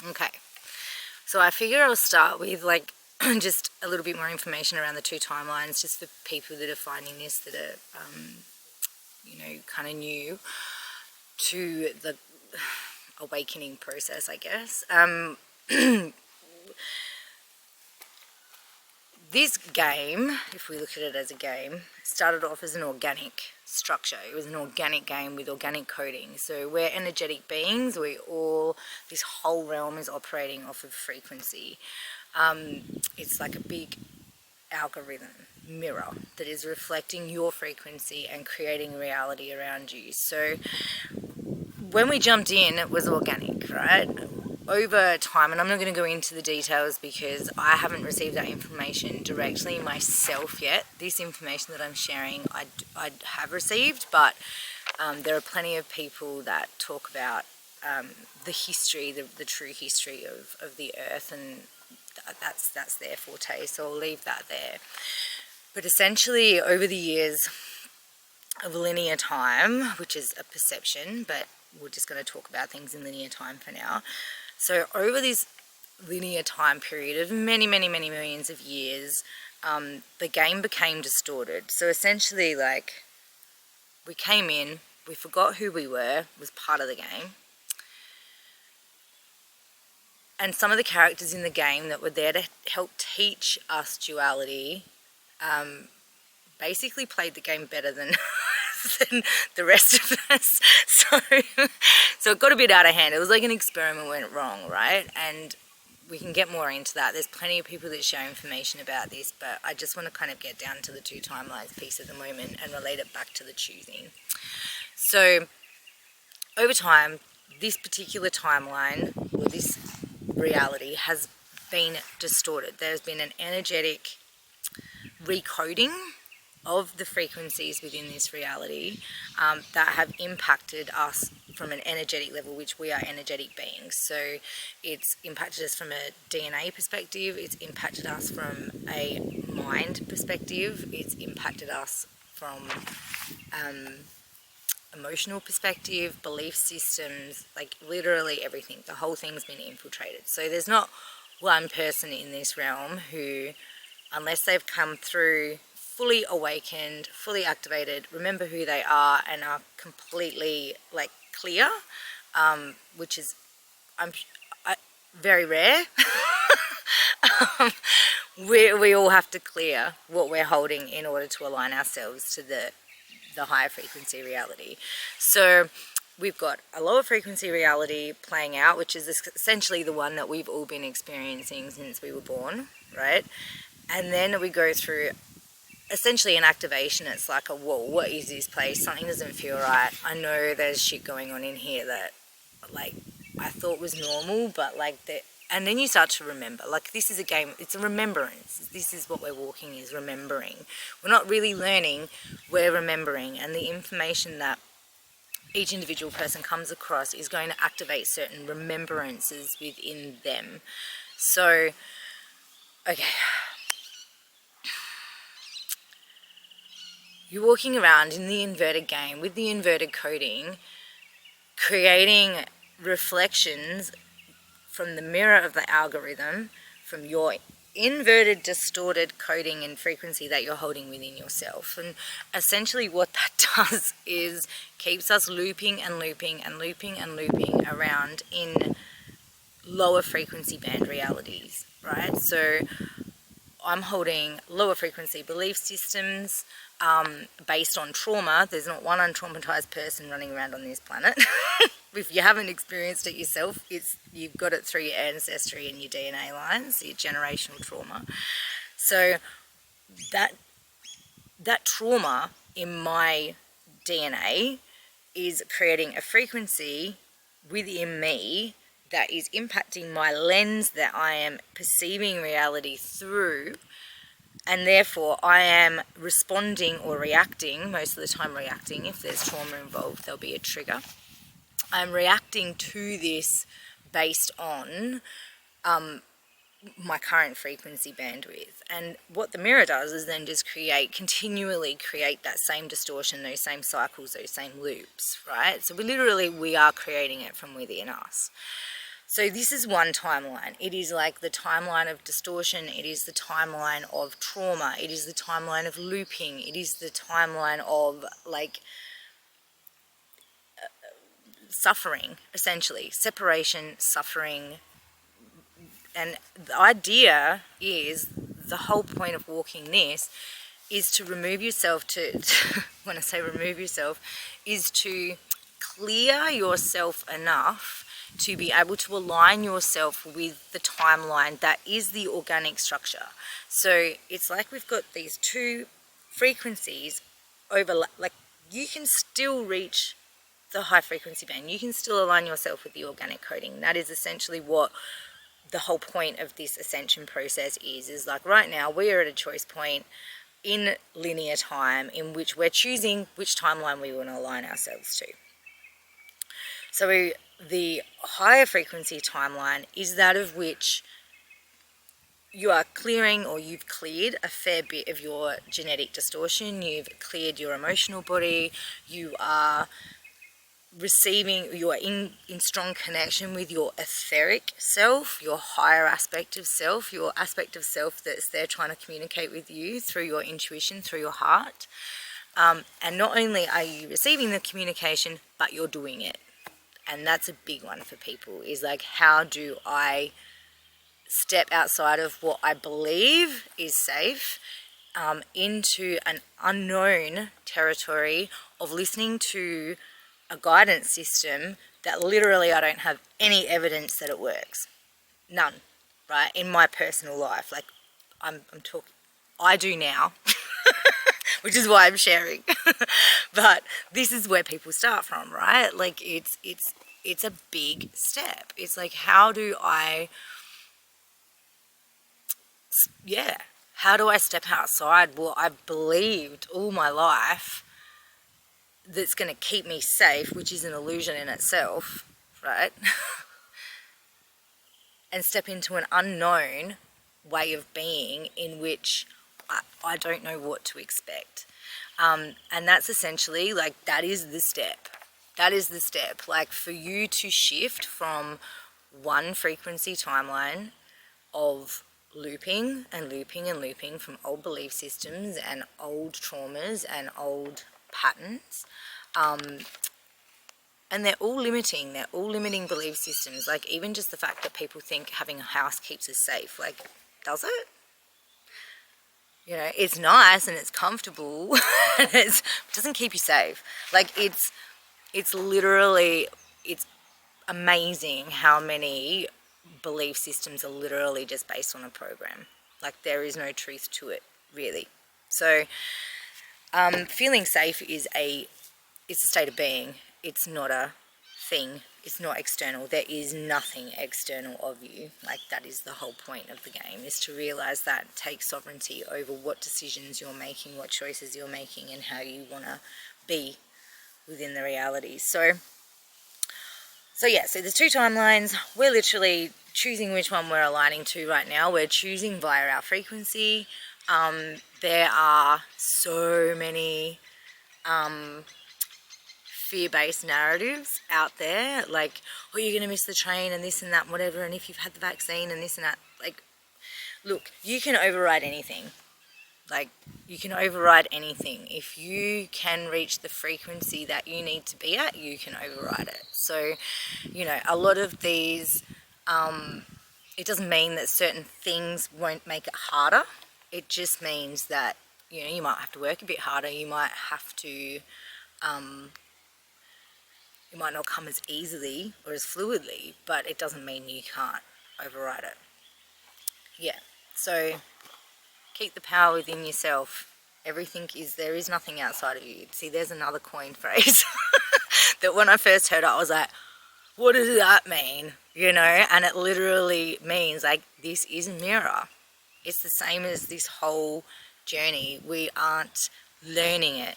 Okay, so I figure I'll start with like just a little bit more information around the two timelines, just for people that are finding this, that are, kind of new to the awakening process, I guess. This game, if we look at it as a game, started off as an organic structure. It was an organic game with organic coding. So we're energetic beings. This whole realm is operating off of frequency. It's like a big algorithm mirror that is reflecting your frequency and creating reality around you. So when we jumped in, it was organic, right? Over time, and I'm not going to go into the details because I haven't received that information directly myself yet. This information that I'm sharing, I have received, but there are plenty of people that talk about the history, the true history of the earth, and that's their forte, so I'll leave that there. But essentially, over the years of linear time, which is a perception, but we're just going to talk about things in linear time for now. So over this linear time period of many, many, many millions of years, the game became distorted. So essentially, like, we came in, we forgot who we were, was part of the game. And some of the characters in the game that were there to help teach us duality basically played the game better than than the rest of us. So it got a bit out of hand. It was like an experiment went wrong, right? And we can get more into that. There's plenty of people that share information about this, but I just want to kind of get down to the two timelines piece at the moment and relate it back to the choosing. So over time, this particular timeline, or this reality, has been distorted. There's been an energetic recoding of the frequencies within this reality that have impacted us from an energetic level, which we are energetic beings. So it's impacted us from a DNA perspective, it's impacted us from a mind perspective, it's impacted us from emotional perspective, belief systems, like literally everything. The whole thing's been infiltrated. So there's not one person in this realm who, unless they've come through fully awakened, fully activated, remember who they are, and are completely like clear, which is very rare. We all have to clear what we're holding in order to align ourselves to the higher frequency reality. So we've got a lower frequency reality playing out, which is essentially the one that we've all been experiencing since we were born, right? And then we go through essentially an activation. It's like whoa, what is this place? Something doesn't feel right. I know there's shit going on in here that like I thought was normal, but like and then you start to remember. Like, this is a game, it's a remembrance. This is what we're walking, is remembering. We're not really learning, we're remembering. And the information that each individual person comes across is going to activate certain remembrances within them. So, okay. You're walking around in the inverted game with the inverted coding, creating reflections from the mirror of the algorithm, from your inverted, distorted coding and frequency that you're holding within yourself. And essentially what that does is keeps us looping and looping and looping and looping around in lower frequency band realities, right? So I'm holding lower frequency belief systems based on trauma. There's not one untraumatized person running around on this planet. If you haven't experienced it yourself, you've got it through your ancestry and your DNA lines, your generational trauma. So that trauma in my DNA is creating a frequency within me that is impacting my lens that I am perceiving reality through, and therefore I am responding or reacting, most of the time reacting. If there's trauma involved, there'll be a trigger. I'm reacting to this based on my current frequency bandwidth. And what the mirror does is then just continually create that same distortion, those same cycles, those same loops, right? So we are creating it from within us. So this is one timeline. It is like the timeline of distortion. It is the timeline of trauma. It is the timeline of looping. It is the timeline of like suffering, essentially. Separation, suffering. And the idea is, the whole point of walking this is to remove yourself when I say remove yourself, is to clear yourself enough to be able to align yourself with the timeline that is the organic structure. So it's like we've got these two frequencies overlap. Like, you can still reach the high frequency band. You can still align yourself with the organic coding. That is essentially what the whole point of this ascension process is like, right now we are at a choice point in linear time in which we're choosing which timeline we want to align ourselves to. So the higher frequency timeline is that of which you are clearing, or you've cleared a fair bit of your genetic distortion, you've cleared your emotional body, you are receiving, you are in strong connection with your etheric self, your higher aspect of self, your aspect of self that's there trying to communicate with you through your intuition, through your heart. And not only are you receiving the communication, but you're doing it. And that's a big one for people, is like, how do I step outside of what I believe is safe into an unknown territory of listening to a guidance system that literally I don't have any evidence that it works. None, right? In my personal life, like I'm talking, I do now, which is why I'm sharing. But this is where people start from, right? Like it's a big step. It's like, how do I step outside what I've believed all my life that's going to keep me safe, which is an illusion in itself, right? And step into an unknown way of being in which I don't know what to expect. And that's essentially, like, that is the step. That is the step. Like, for you to shift from one frequency timeline of looping and looping and looping from old belief systems and old traumas and old patterns, and they're all limiting belief systems. Like, even just the fact that people think having a house keeps us safe, like, does it? You know, it's nice and it's comfortable and it doesn't keep you safe. Like, it's literally, it's amazing how many belief systems are literally just based on a program. Like, there is no truth to it, really. So feeling safe is it's a state of being. It's not a thing. It's not external. There is nothing external of you. Like, that is the whole point of the game, is to realize that, take sovereignty over what decisions you're making, what choices you're making, and how you want to be within the realities. So there's two timelines. We're literally choosing which one we're aligning to right now. We're choosing via our frequency. There are so many fear-based narratives out there, like, oh, you're going to miss the train and this and that and whatever, and if you've had the vaccine and this and that. Like, look, you can override anything. Like, you can override anything. If you can reach the frequency that you need to be at, you can override it. So, you know, a lot of these, it doesn't mean that certain things won't make it harder. It just means that, you know, you might have to work a bit harder. You might have to, it might not come as easily or as fluidly, but it doesn't mean you can't override it. Yeah, so keep the power within yourself. There is nothing outside of you. See, there's another coin phrase that when I first heard it, I was like, what does that mean? You know, and it literally means, like, this is a mirror. It's the same as this whole journey. We aren't learning it,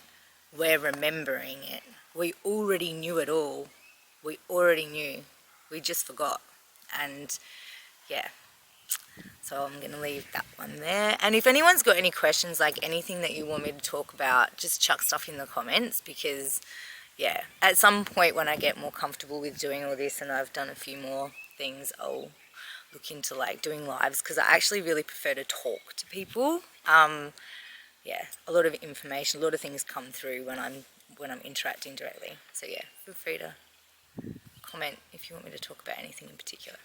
we're remembering it. We already knew it all. We already knew. We just forgot. And yeah. So I'm going to leave that one there. And if anyone's got any questions, like anything that you want me to talk about, just chuck stuff in the comments, because, yeah, at some point when I get more comfortable with doing all this and I've done a few more things, I'll look into like doing lives, because I actually really prefer to talk to people. Yeah, a lot of information, a lot of things come through when I'm interacting directly. So yeah, feel free to comment if you want me to talk about anything in particular.